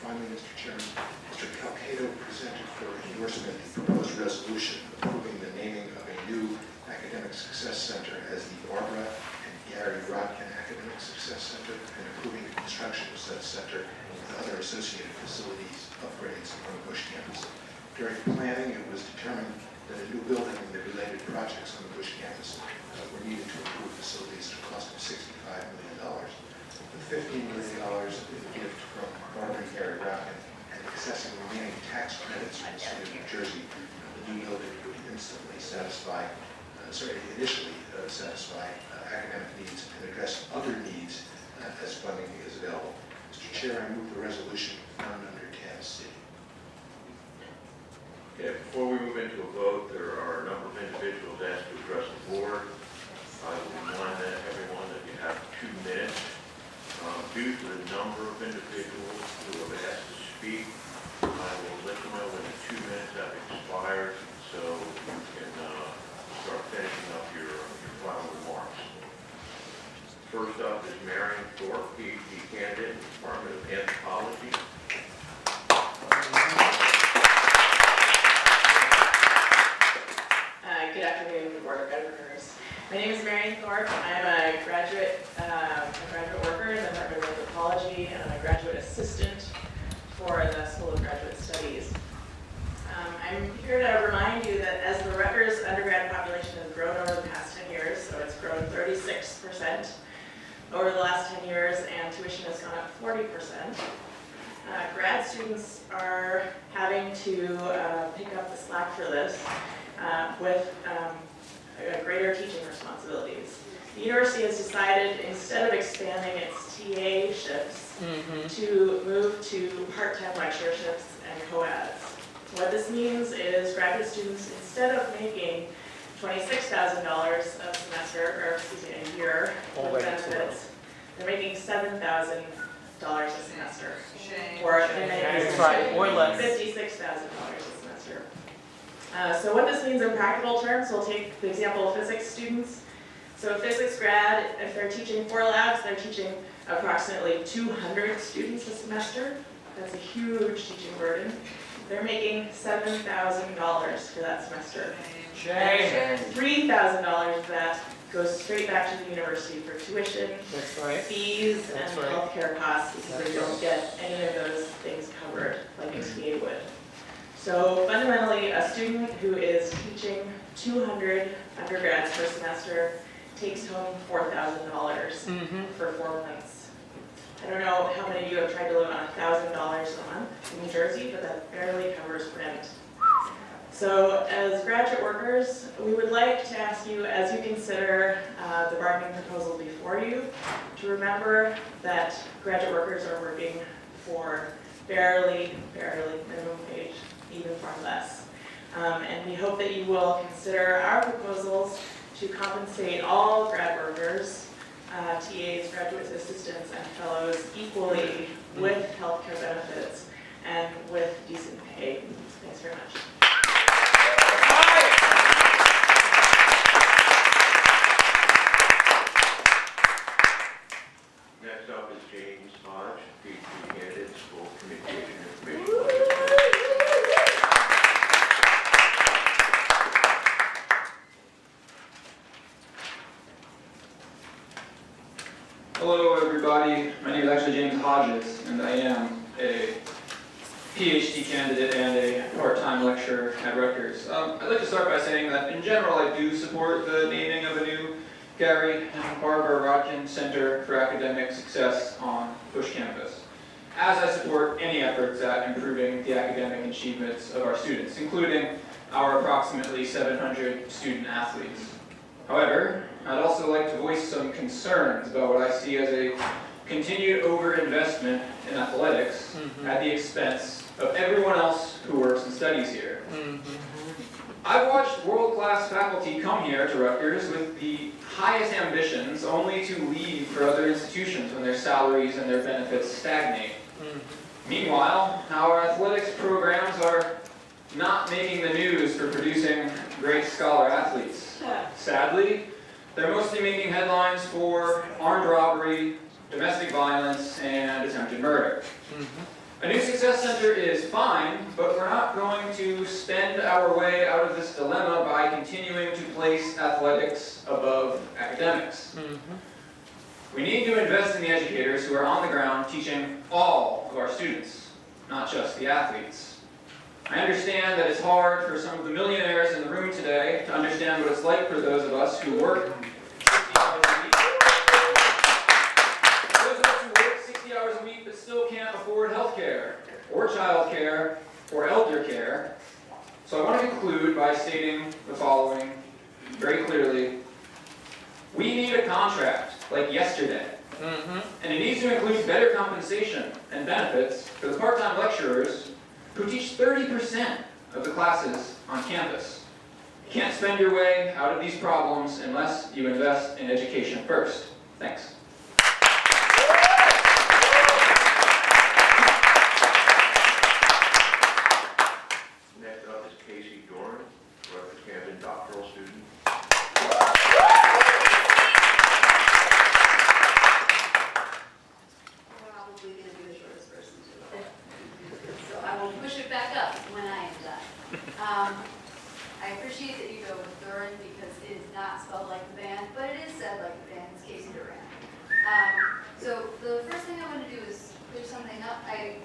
finally, Mr. Chairman, Mr. Calcado presented for endorsement the proposed resolution approving the naming of a new academic success center as the Barbara and Gary Rodkin Academic Success Center, and approving the construction of such center and other associated facilities upgrades on the Bush campus. During planning, it was determined that a new building and the related projects on the Bush campus were needed to improve facilities at a cost of $65 million. With $15 million in a gift from Barbara and Gary Rodkin and accessing remaining tax credits from the state of New Jersey, the new building would initially satisfy academic needs and address other needs as funding is available. Mr. Chair, I move the resolution found under tab C. Okay, before we move into a vote, there are a number of individuals asked to address the board. I will remind everyone that you have 2 minutes. Due to the number of individuals who have asked to speak, I will let you know when the 2 minutes have expired, so you can start finishing up your final remarks. First up is Marion Thorpe, PhD candidate in the Department of Anthropology. Good afternoon, Board of Governors. My name is Marion Thorpe. I'm a graduate worker in the Department of Anthropology, and I'm a graduate assistant for the School of Graduate Studies. I'm here to remind you that as the Rutgers undergrad population has grown over the past 10 years, so it's grown 36% over the last 10 years, and tuition has gone up 40%. Grad students are having to pick up the slack for this with greater teaching responsibilities. The university has decided, instead of expanding its TA shifts, to move to part-time lectureships and co-eds. What this means is graduate students, instead of making $26,000 a semester, or excuse me, a year with benefits, they're making $7,000 a semester. Or $56,000 a semester. So what this means in practical terms, we'll take the example of physics students. So a physics grad, if they're teaching 4 labs, they're teaching approximately 200 students a semester. That's a huge teaching burden. They're making $7,000 for that semester. And $3,000 of that goes straight back to the university for tuition, fees, and healthcare costs, because they don't get any of those things covered like a TA would. So fundamentally, a student who is teaching 200 undergrads per semester takes home $4,000 for 4 months. I don't know how many of you have tried to live on $1,000 a month in New Jersey, but that barely covers rent. So as graduate workers, we would like to ask you, as you consider the bargaining proposal before you, to remember that graduate workers are working for barely minimum wage, even far less. And we hope that you will consider our proposals to compensate all grad workers, TAs, graduate assistants, and fellows equally with healthcare benefits and with decent pay. Thanks very much. Next up is James Hodge, PhD candidate, School of Communication Information. Hello everybody, my name is actually James Hodges, and I am a PhD candidate and a part-time lecturer at Rutgers. I'd like to start by saying that in general I do support the naming of a new Gary and Barbara Rodkin Center for Academic Success on Bush campus, as I support any efforts at improving the academic achievements of our students, including our approximately 700 student athletes. However, I'd also like to voice some concerns about what I see as a continued overinvestment in athletics at the expense of everyone else who works and studies here. I've watched world-class faculty come here to Rutgers with the highest ambitions, only to leave for other institutions when their salaries and their benefits stagnate. Meanwhile, our athletics programs are not making the news for producing great scholar athletes. Sadly, they're mostly making headlines for armed robbery, domestic violence, and attempted murder. A new success center is fine, but we're not going to spend our way out of this dilemma by continuing to place athletics above academics. We need to invest in the educators who are on the ground teaching all of our students, not just the athletes. I understand that it's hard for some of the millionaires in the room today to understand what it's like for those of us who work 60 hours a week. Those of us who work 60 hours a week but still can't afford health care, or child care, or elder care. So I want to conclude by stating the following very clearly. We need a contract like yesterday. And it needs to include better compensation and benefits for the part-time lecturers who teach 30% of the classes on campus. You can't spend your way out of these problems unless you invest in education first. Thanks. Next up is Casey Dorn, Rutgers Camden doctoral student. Probably going to be the shortest person too. So I will push it back up when I am done. I appreciate that you go with Duran because it is not spelled like the band, but it is said like the band. It's Casey Duran. So the first thing I want to do is clear something up. I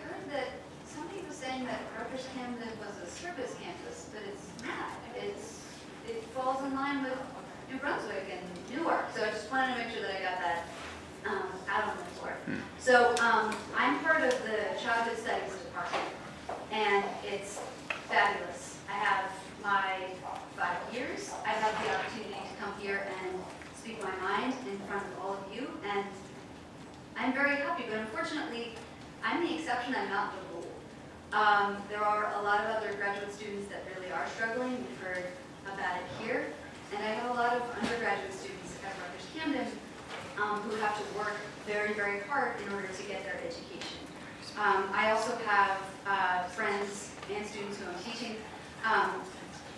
heard that somebody was saying that Rutgers Camden was a service campus, but it's not. It falls in line with New Brunswick and Newark. So I just wanted to make sure that I got that out on the floor. So I'm part of the Childhood Studies Department, and it's fabulous. I have my 5 years. I have the opportunity to come here and speak my mind in front of all of you, and I'm very happy, but unfortunately, I'm the exception, I'm not the rule. There are a lot of other graduate students that really are struggling. We've heard about it here, and I have a lot of undergraduate students at Rutgers Camden who have to work very, very hard in order to get their education. I also have friends and students who I'm teaching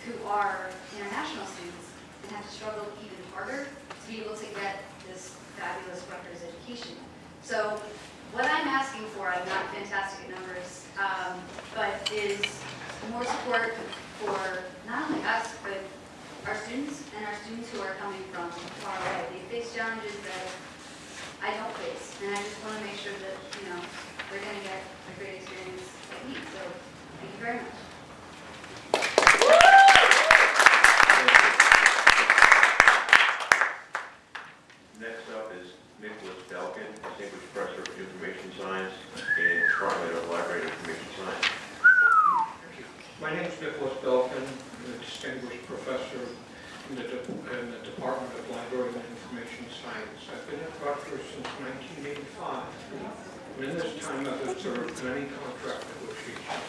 who are international students and have to struggle even harder to be able to get this fabulous Rutgers education. So what I'm asking for, I'm not fantastic at numbers, but is more support for not only us, but our students and our students who are coming from far away. They face challenges that I don't face, and I just want to make sure that, they're going to get a great experience like me. So thank you very much. Next up is Nicholas Belkin, Distinguished Professor of Information Science in Department of Library and Information Science. Thank you. My name is Nicholas Belkin. I'm a distinguished professor in the Department of Library and Information Science. I've been at Rutgers since 1985. And in this time, I've observed many contract negotiations.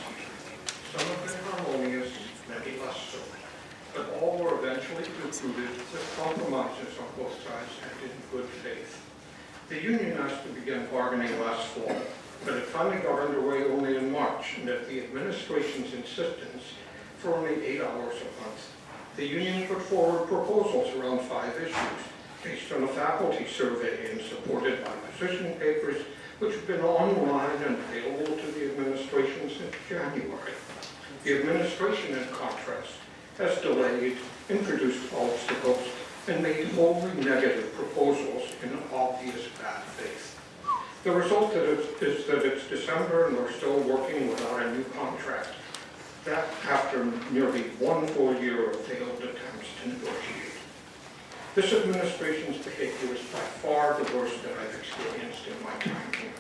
Some have been harmonious, many less so. But all were eventually concluded with compromises on both sides and in good faith. The union asked to begin bargaining last fall, but it finally got underway only in March, and at the administration's insistence, for only 8 hours a month. The union put forward proposals around 5 issues, based on a faculty survey and supported by position papers, which have been online and available to the administration since January. The administration, in contrast, has delayed, introduced obstacles, and made wholly negative proposals in obvious bad faith. The result is that it's December and we're still working without a new contract. That after nearly 1 full year of failed attempts to negotiate. This administration's behavior is by far the worst that I've experienced in my time here.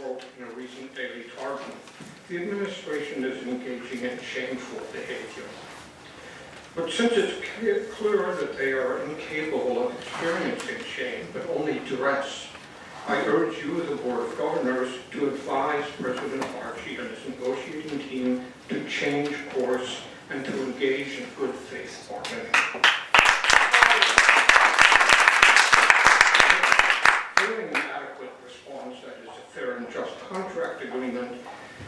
Wrote in a recent Daily Target, the administration is engaging in shameful behavior. But since it's clear that they are incapable of experiencing shame, but only duress, I urge you, the Board of Governors, to advise President Archie and his negotiating team to change course and to engage in good faith bargaining. Failing an adequate response that is a fair and just contract agreement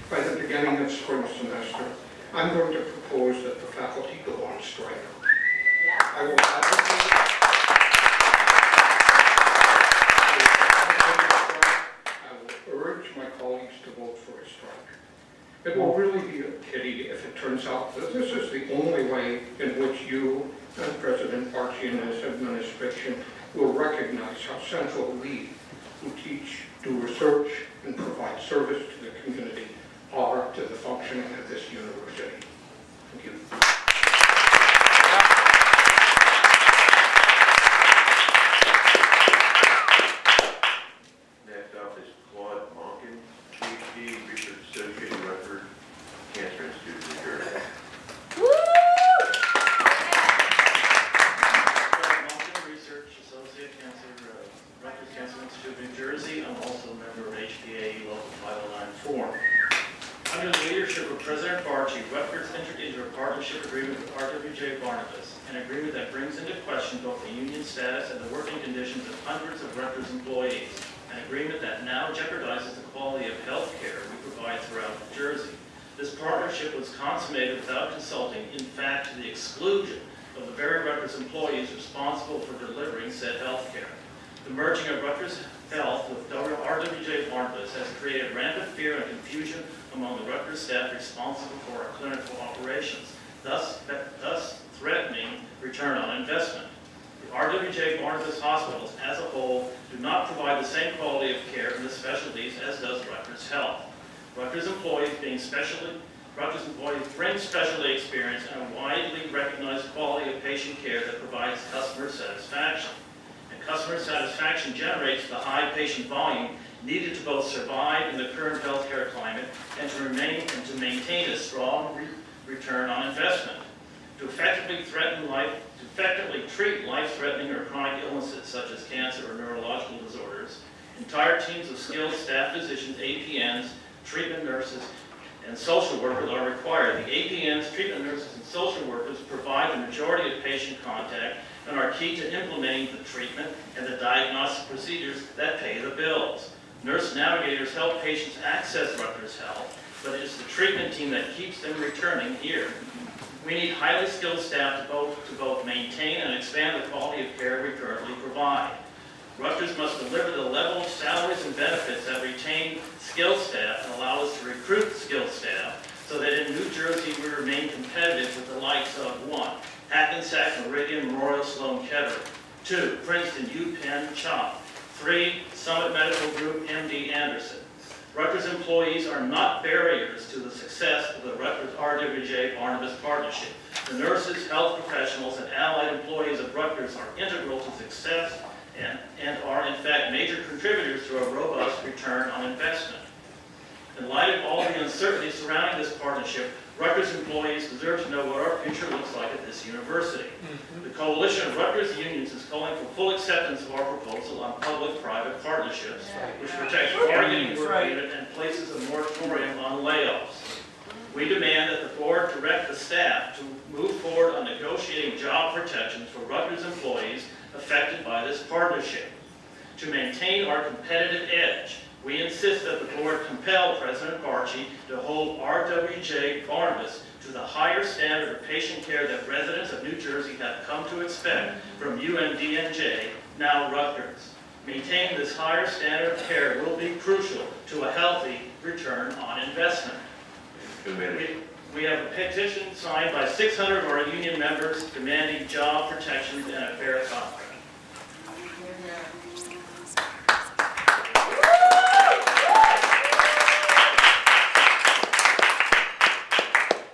by the beginning of spring semester, I'm going to propose that the faculty go on strike. I will advocate It will really be a pity if it turns out that this is the only way in which you and President Barchi and his administration will recognize how central we, who teach, do research, and provide service to the community, are to the functioning of this university. Thank you. Next up is Claude Monken, PhD, Research Associate, Rutgers Cancer Institute, New Jersey. Research Associate, Rutgers Cancer Institute, New Jersey. I'm also a member of HPA Local 509 Under the leadership of President Barchi, Rutgers entered into a partnership agreement with RWJ Barnabas, an agreement that brings into question both the union status and the working conditions of hundreds of Rutgers employees, an agreement that now jeopardizes the quality of health care we provide throughout New Jersey. This partnership was consummated without consulting, in fact, to the exclusion of the very Rutgers employees responsible for delivering said health care. The merging of Rutgers Health with RWJ Barnabas has created rampant fear and confusion among the Rutgers staff responsible for our clinical operations, thus threatening return on investment. The RWJ Barnabas hospitals as a whole do not provide the same quality of care in the specialties as does Rutgers Health. Rutgers employees bring specialty experience and a widely recognized quality of patient care that provides customer satisfaction. And customer satisfaction generates the high patient volume needed to both survive in the current healthcare climate and to maintain a strong return on investment. To effectively treat life-threatening or chronic illnesses such as cancer or neurological disorders, entire teams of skilled staff physicians, APNs, treatment nurses, and social workers are required. The APNs, treatment nurses, and social workers provide the majority of patient contact and are key to implementing the treatment and the diagnostic procedures that pay the bills. Nurse navigators help patients access Rutgers Health, but it's the treatment team that keeps them returning here. We need highly skilled staff to both maintain and expand the quality of care we currently provide. Rutgers must deliver the level of salaries and benefits that retain skilled staff and allow us to recruit skilled staff so that in New Jersey we remain competitive with the likes of 1. Hackensack Meridian Memorial Sloan Kettering, 2. Princeton UPenn CHOP, 3. Summit Medical Group MD Anderson. Rutgers employees are not barriers to the success of the Rutgers RWJ Barnabas partnership. The nurses, health professionals, and allied employees of Rutgers are integral to success and are in fact major contributors to a robust return on investment. In light of all the uncertainty surrounding this partnership, Rutgers employees deserve to know what our future looks like at this university. The Coalition of Rutgers Unions is calling for full acceptance of our proposal on public-private partnerships, which protects bargaining work unit and places a moratorium on layoffs. We demand that the board direct the staff to move forward on negotiating job protections for Rutgers employees affected by this partnership. To maintain our competitive edge, we insist that the board compel President Barchi to hold RWJ Barnabas to the higher standard of patient care that residents of New Jersey have come to expect from UMDNJ, now Rutgers. Maintaining this higher standard of care will be crucial to a healthy return on investment. We have a petition signed by 600 of our union members demanding job protections and a fair contract.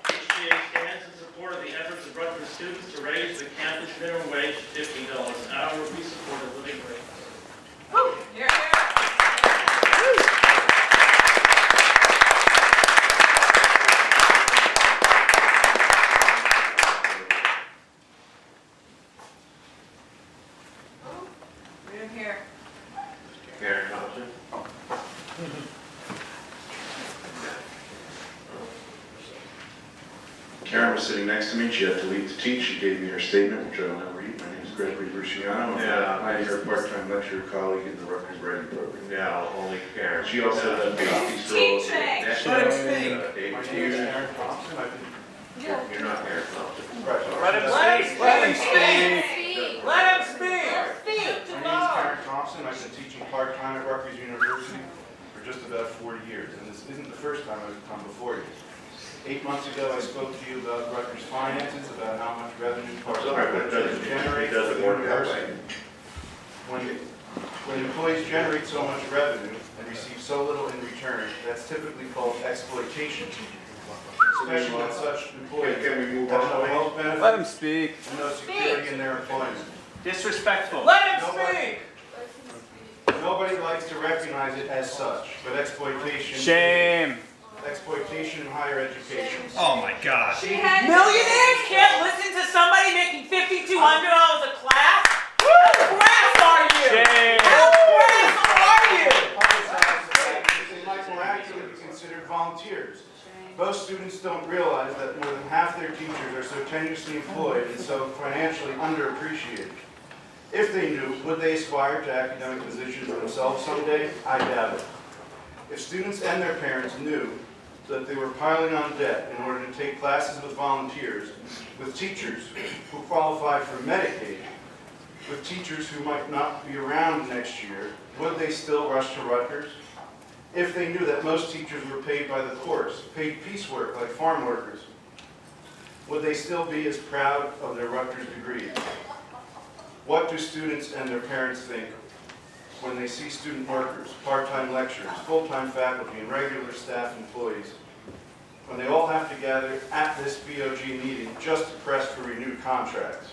HCA stands in support of the efforts of Rutgers students to raise the campus minimum wage to $15 an hour. We support a living wage. Here, here. Karen Thompson. Karen was sitting next to me. She had to leave to teach. She gave me her statement, which I will now read. My name is Gregory Bruciano. I'm her part-time lecturer colleague in the Rutgers Writing Program. Now, only Karen. She also does copies. Teaching. Next Let him up, speak. David My name is Hughes. Aaron Thompson. You're not Karen Thompson. Let him speak. Let him speak. Let him speak. My name is Aaron Thompson. I've been teaching part-time at Rutgers University for for just about 40 years, and this isn't the first time I've come before you. 8 months ago, I spoke to you about Rutgers finances, about how much revenue Rutgers generates for the university. When employees generate so much revenue and receive so little in return, that's typically called exploitation. Especially when such employees have no health benefits Let him speak. and no security in their employment. Disrespectful. Let him Nobody- speak. Nobody likes to recognize it as such, but exploitation. Shame. Exploitation in higher education. Oh my God. Millionaires can't listen to somebody making $5,200 a class? How crass are you? Shame. How crass are you? They might more accurately be considered volunteers. Most students don't realize that more than half their teachers are so tenuously employed and so financially underappreciated. If they knew, would they aspire to academic positions themselves someday? I doubt it. If students and their parents knew that they were piling on debt in order to take classes with volunteers, with teachers who qualified for Medicaid, with teachers who might not be around next year, would they still rush to Rutgers? If they knew that most teachers were paid by the course, paid piecework like farm workers, would they still be as proud of their Rutgers degrees? What do students and their parents think when they see student workers, part-time lecturers, full-time faculty, and regular staff employees, when they all have to gather at this BOG meeting just to press for renewed contracts?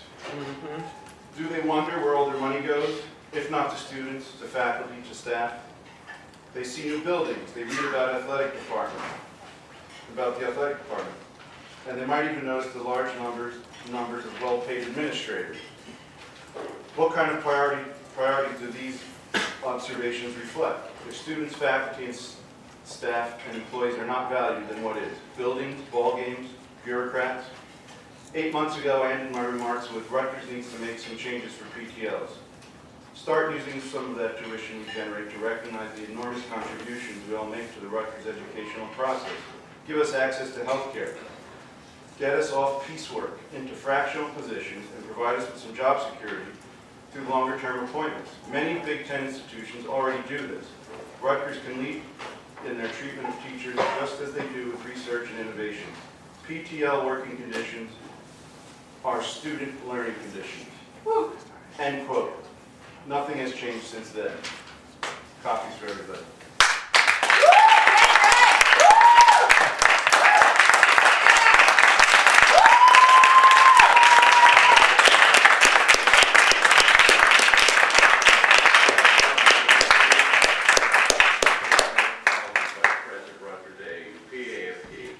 Do they wonder where all their money goes, if not to students, to faculty, to staff? They see new buildings, they read about the athletic department, and they might even notice the large numbers of well-paid administrators. What kind of priority do these observations reflect? If students, faculty, and staff and employees are not valued, then what is? Buildings, ball games, bureaucrats? 8 months ago, I ended my remarks with Rutgers needs to make some changes for PTLs. Start using some of that tuition we generate to recognize the enormous contributions we all make to the Rutgers educational process. Give us access to health care. Get us off piecework into fractional positions and provide us with some job security through longer-term appointments. Many Big Ten institutions already do this. Rutgers can lead in their treatment of teachers just as they do with research and innovation. PTL working conditions are student learning conditions. Woo. End quote. Nothing has changed since then. Copies for everybody. President Rutgers, a PAFP.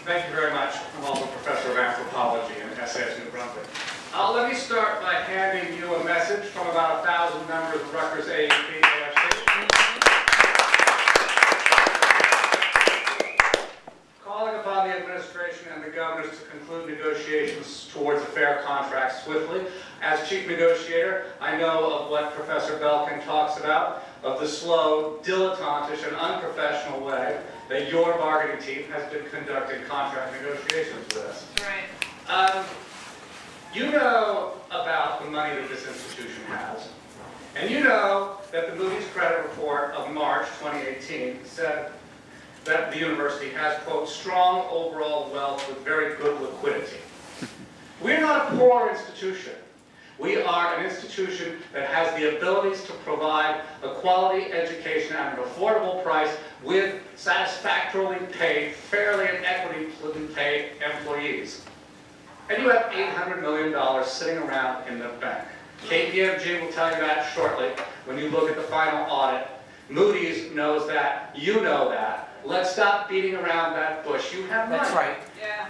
Thank you very much. I'm also a professor of anthropology in SAS New Brunswick. Let me start by handing you a message from about 1,000 members of Rutgers AFP. Calling upon the administration and the governors to conclude negotiations towards a fair contract swiftly. As chief negotiator, I know of what Professor Belkin talks about, of the slow, dilettantish, and unprofessional way that your bargaining team has been conducting contract negotiations with us. Right. You know about the money that this institution has, and you know that the Moody's credit report of March 2018 said that the university has, quote, strong overall wealth with very good liquidity. We're not a poor institution. We are an institution that has the abilities to provide a quality education at an affordable price with satisfactorily paid, fairly and equitably paid employees. And you have $800 million sitting around in the bank. KPMG will tell you that shortly when you look at the final audit. Moody's knows that. You know that. Let's stop beating around that bush. You have money. That's right.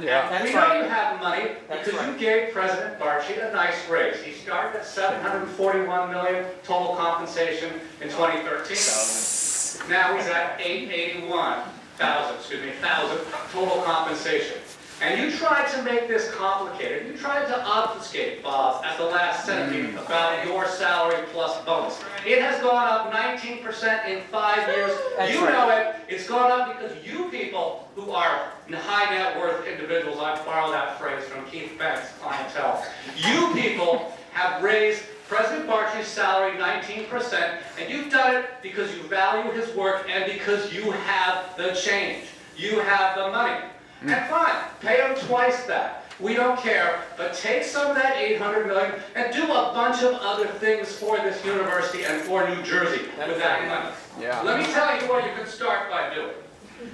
Yeah. That's We know right. you have money That's because right. you gave President Barchi a nice raise. He started at $741 million total compensation in 2013. Now he's at $881,000 total compensation. And you tried to make this complicated. You tried to obfuscate, Bob, at the last Senate meeting about your salary plus bonus. It has gone up 19% in 5 years. That's You right. know it. It's gone up because you people who are high net worth individuals, I borrow that phrase from Keith Beck's clientele, you people have raised President Barchi's salary 19%, and you've done it because you value his work and because you have the change. You have the money. And fine, pay him twice that. We don't care, but take some of that $800 million and do a bunch of other things for this university and for New Jersey with that money. Yeah. Let me tell you what you can start by doing.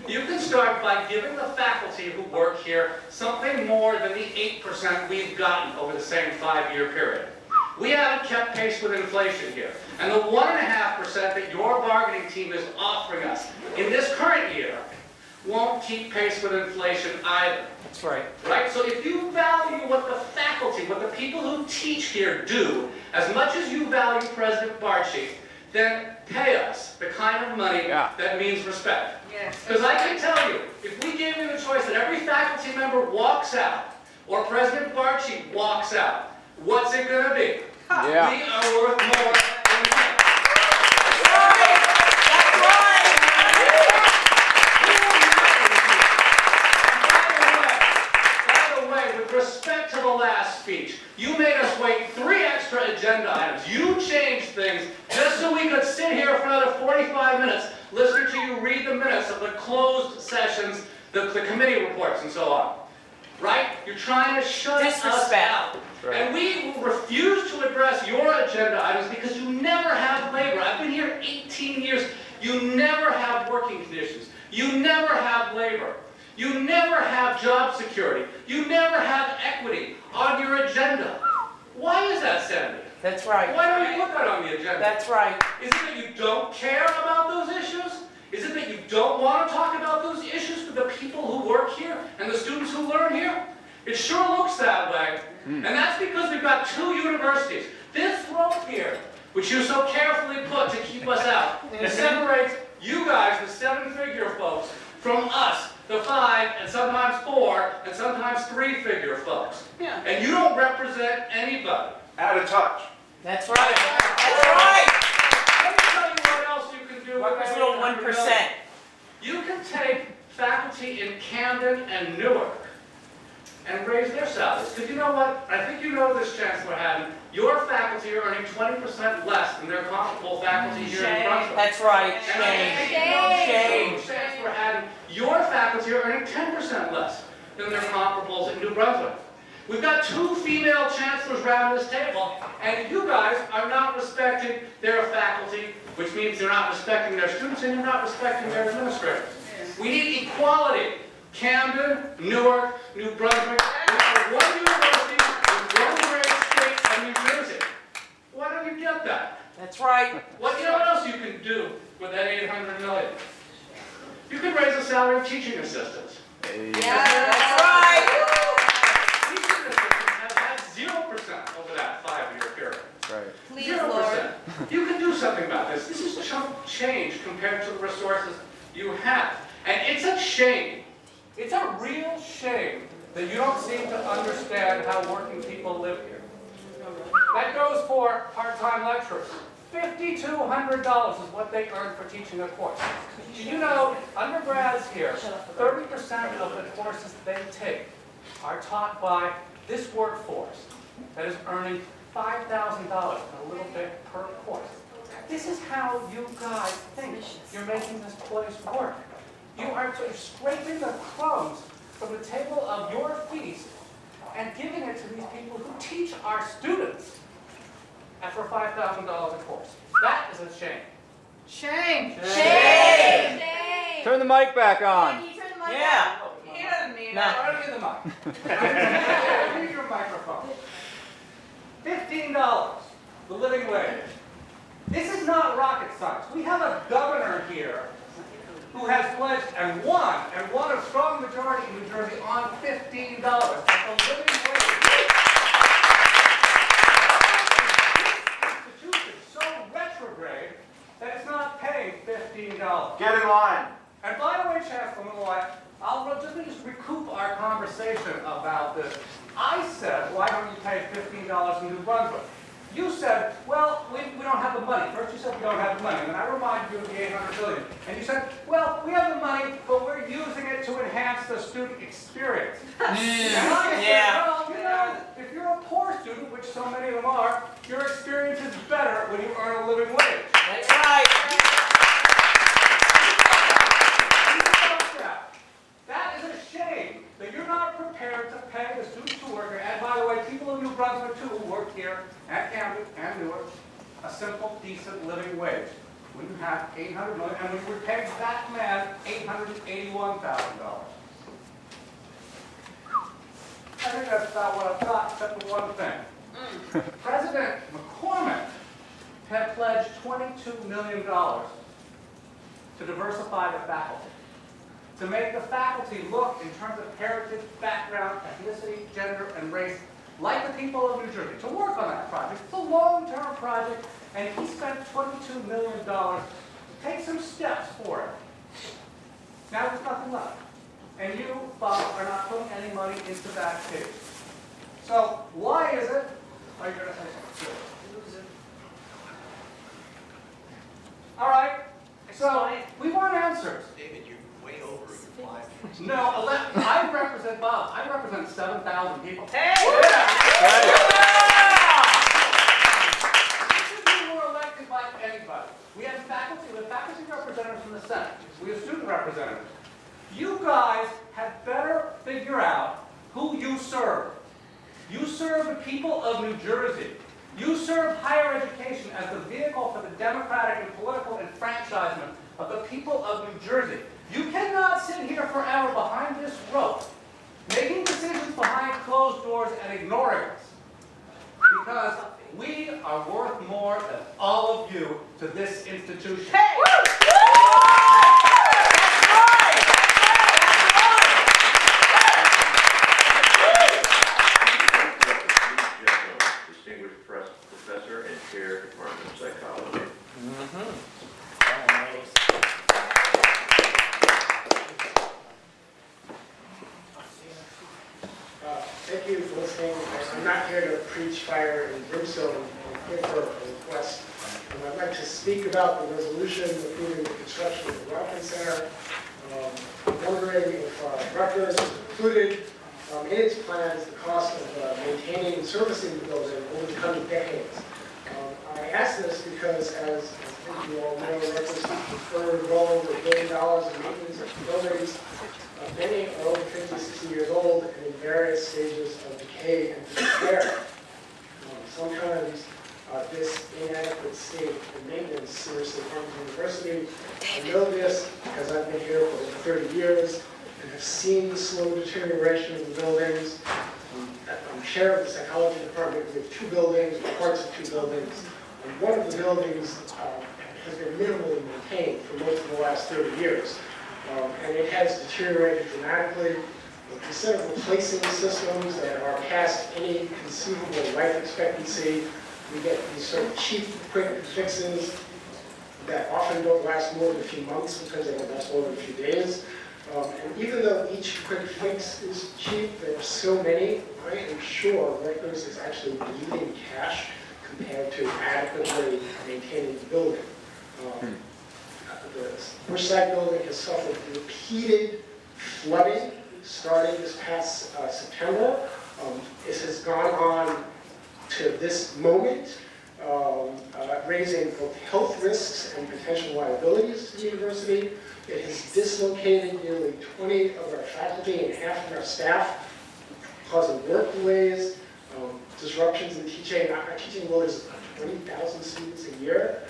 You can start by giving the faculty who work here something more than the 8% we've gotten over the same 5-year period. We haven't kept pace with inflation here. And the 1.5% that your bargaining team is offering us in this current year won't keep pace with inflation either. That's right. Right? So if you value what the faculty, what the people who teach here do, as much as you value President Barchi, then pay us the kind of money that means respect. Because I can tell you, if we gave you the choice that every faculty member walks out, or President Barchi walks out, what's it going to be? Yeah. We are worth more than that. With respect to the last speech, you made us wait 3 extra agenda items. You changed things just so we could sit here for another 45 minutes, listening to you read the minutes of the closed sessions, the committee reports, and so on. Right? You're trying to shut us Disrespect. out. Right. And we refuse to address your agenda items because you never have labor. I've been here 18 years. You never have working conditions. You never have labor. You never have job security. You never have equity on your agenda. Why is that, Sandy? That's right. Why don't you put that on the agenda? That's right. Is it that you don't care about those issues? Is it that you don't want to talk about those issues with the people who work here and the students who learn here? It sure looks that way. And that's because we've got 2 universities. This rope here, which you so carefully put to keep us out, separates you guys, the 7-figure folks, from us, the 5 and sometimes 4 and sometimes 3-figure folks. Yeah. And you don't represent anybody. Out of touch. That's right. That's right. Let me tell you what else you can do. What was little 1%? You can take faculty in Camden and Newark and raise their salaries. Because you know what? I think you know this, Chancellor Haddon. Your faculty are earning 20% less than their comparable faculty here in Brunswick. That's right. And I Shame. think you know, Shame. Chancellor Haddon, your faculty are earning 10% less than their comparables in New Brunswick. We've got 2 female chancellors around this table, and you guys are not respecting their faculty, which means you're not respecting their students and you're not respecting their administrators. We need equality. Camden, Newark, New Brunswick, we are 1 university with 1 great state and New Jersey. Why don't you get that? That's right. You know what else you can do with that $800 million? You can raise the salary of teaching assistants. That's right. Teaching assistants have had 0% over that 5-year period. Right. Please, 0%. Lord. You can do something about this. This is chunk change compared to the resources you have. And it's a shame. It's a real shame that you don't seem to understand how working people live here. That goes for part-time lecturers. $5,200 is what they earn for teaching a course. Do you know, undergrads here, 30% of the courses they take are taught by this workforce that is earning $5,000 and a little bit per course. This is how you guys think you're making this place work. You are scraping the crumbs from the table of your feast and giving it to these people who teach our students and for $5,000 a course. That is a shame. Shame. Shame. Turn the mic back on. Can you turn the mic Yeah. on? He doesn't need No. Try to get the mic. I need your microphone. $15, the living wage. This is not rocket science. We have a governor here who has pledged and won a strong majority in New Jersey on $15 as the living wage. This institution is so retrograde that it's not paying $15. Get in line. And by the way, Chancellor Malloy, I'll just recoup our conversation about this. I said, why don't you pay $15 in New Brunswick? You said, well, we don't have the money. First you said we don't have the money, and then I reminded you of the $800 billion. And you said, well, we have the money, but we're using it to enhance the student experience. And I said, Yeah. well, you know, if you're a poor student, which so many of them are, your experience is better when you earn a living wage. That's right. That is a shame that you're not prepared to pay the students who work here, and by the way, people in New Brunswick too who work here at Camden and Newark, a simple, decent living wage. When you have $800 million, and when you repay that man $881,000. I think that's about what I've got, except for one thing. President McCormick had pledged $22 million to diversify the faculty, to make the faculty look in terms of heritage, background, ethnicity, gender, and race like the people of New Jersey, to work on that project. It's a long-term project, and he spent $22 million to take some steps for it. Now there's nothing left. And you, Bob, are not putting any money into that case. So why is it? Are you going to say something? All right. So we want answers. David, you're way over your 5 minutes. No, I represent Bob. I represent 7,000 people. Hey! We were elected by anybody. We have faculty representatives from the Senate. We have student representatives. You guys had better figure out who you serve. You serve the people of New Jersey. You serve higher education as the vehicle for the democratic and political enfranchisement of the people of New Jersey. You cannot sit here forever behind this rope, making decisions behind closed doors and ignoring us. Because we are worth more than all of you to this institution. Hey! Distinguished professor and chair, Department of Psychology. Thank you for listening. I'm not here to preach fire and brimstone or for a request. I'd like to speak about the resolution approving the construction of the Rutgers Center. I'm wondering if Rutgers has included in its plans the cost of maintaining and servicing the building over the coming decades. I ask this because, as I think you all know, Rutgers has deferred well over $1 billion in maintenance of buildings. Many are over 50, 60 years old and in various stages of decay and disrepair. Sometimes this inadequate state of maintenance seriously harms the university. I know this because I've been here for over 30 years and have seen the slow deterioration of the buildings. I'm chair of the psychology department. We have 2 buildings, parts of 2 buildings. And one of the buildings has been minimally maintained for most of the last 30 years. And it has deteriorated dramatically. Instead of replacing systems that are past any conceivable life expectancy, we get these sort of cheap, quick fixes that often don't last more than a few months because they don't last more than a few days. And even though each quick fix is cheap, there are so many, I am sure Rutgers is actually bleeding cash compared to adequately maintaining the building. The Brunswick building has suffered repeated flooding starting this past September. It has gone on to this moment, raising both health risks and potential liabilities to the university. It has dislocated nearly 20 of our faculty and half of our staff, causing work delays, disruptions in teaching. Our teaching load is about 20,000 students a year,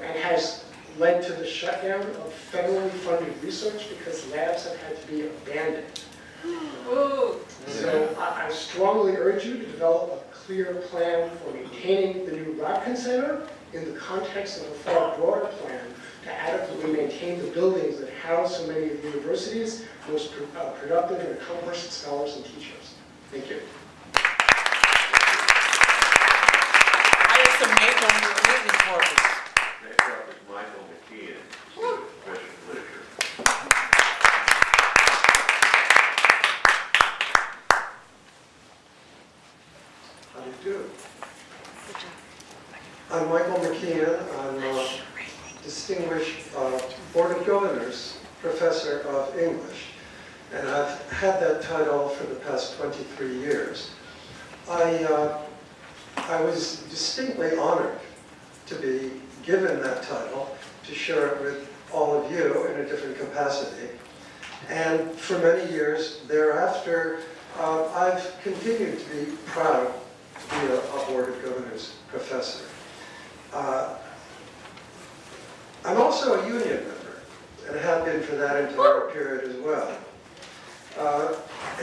and has led to the shutdown of federally funded research because labs have had to be abandoned. So I strongly urge you to develop a clear plan for maintaining the new Rutgers Center in the context of a far broader plan to adequately maintain the buildings that house so many of the university's most productive and accomplished scholars and teachers. Thank you. I have some maple in your meeting corpus. Next up is Michael McKeon, professor of literature. How do you do? I'm Michael McKeon. I'm a distinguished Board of Governors Professor of English, and I've had that title for the past 23 years. I I was distinctly honored to be given that title, to share it with all of you in a different capacity. And for many years thereafter, I've continued to be proud to be a Board of Governors professor. I'm also a union member, and have been for that entire period as well.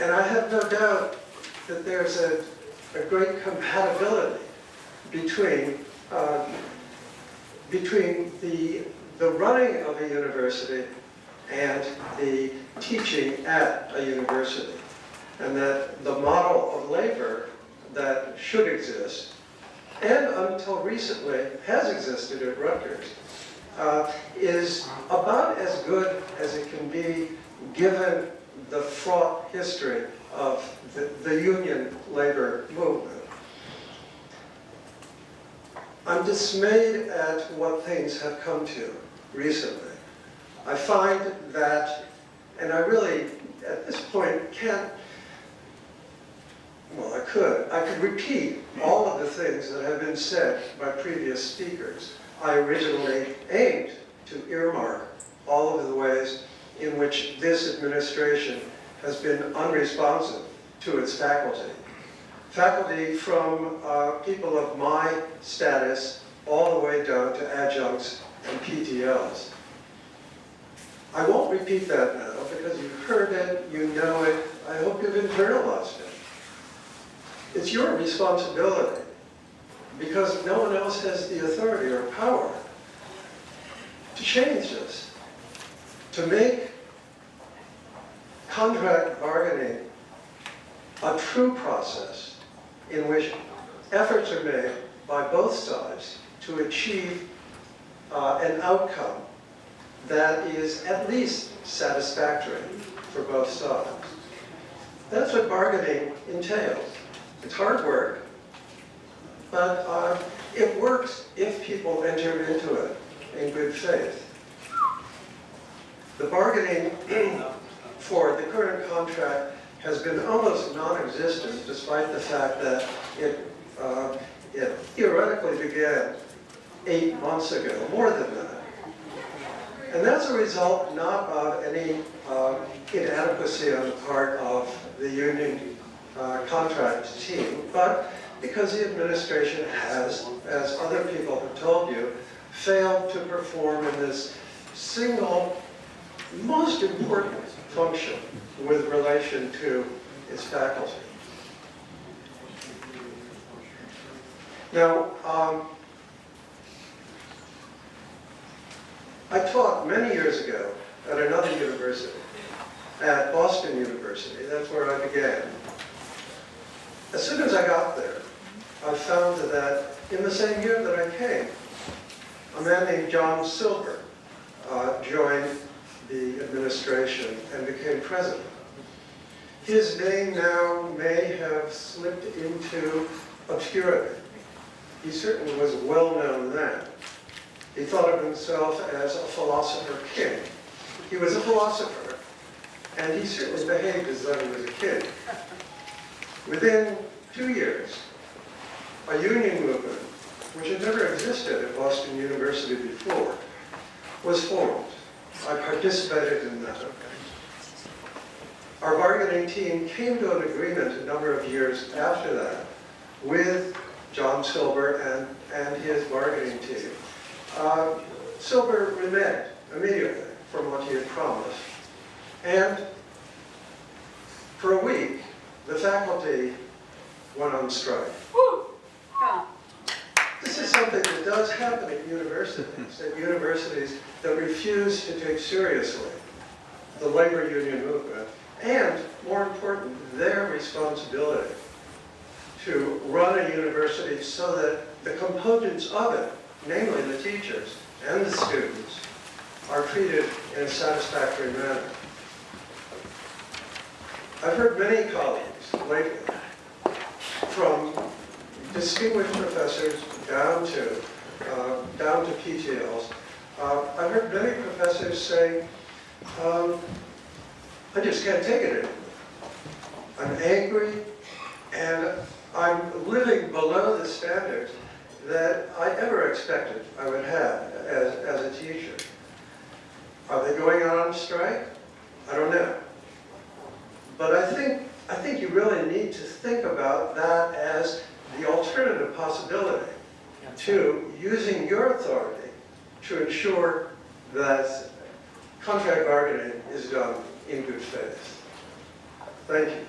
And I have no doubt that there's a great compatibility between the running of a university and the teaching at a university. And that the model of labor that should exist, and until recently has existed at Rutgers, is about as good as it can be given the fraught history of the union labor movement. I'm dismayed at what things have come to recently. I find that, and I really, at this point, can't, well, I could repeat all of the things that have been said by previous speakers. I originally aimed to earmark all of the ways in which this administration has been unresponsive to its faculty. Faculty from people of my status all the way down to adjuncts and PTLs. I won't repeat that now because you've heard it, you know it, I hope you've internalized it. It's your responsibility because no one else has the authority or power to change this, to make contract bargaining a true process in which efforts are made by both sides to achieve an outcome that is at least satisfactory for both sides. That's what bargaining entails. It's hard work, but it works if people enter into it in good faith. The bargaining for the current contract has been almost non-existent, despite the fact that it theoretically began 8 months ago, more than that. And that's a result not of any inadequacy on the part of the union contract team, but because the administration has, as other people have told you, failed to perform in this single, most important function with relation to its faculty. Now, I taught many years ago at another university, at Boston University. That's where I began. As soon as I got there, I found that in the same year that I came, a man named John Silver joined the administration and became president. His name now may have slipped into obscurity. He certainly was well known then. He thought of himself as a philosopher king. He was a philosopher, and he certainly behaved as though he was a king. Within 2 years, a union movement, which had never existed at Boston University before, was formed. I participated in that. Our bargaining team came to an agreement a number of years after that with John Silver and his bargaining team. Silver reneged immediately from what he had promised. And for a week, the faculty went on strike. This is something that does happen at universities that refuse to take seriously the labor union movement, and, more important, their responsibility to run a university so that the components of it, namely the teachers and the students, are treated in a satisfactory manner. I've heard many colleagues lately, from distinguished professors down to PTLs, I've heard many professors say, I just can't take it anymore. I'm angry, and I'm living below the standards that I ever expected I would have as a teacher. Are they going on strike? I don't know. But I think you really need to think about that as the alternative possibility to using your authority to ensure that contract bargaining is done in good faith. Thank you.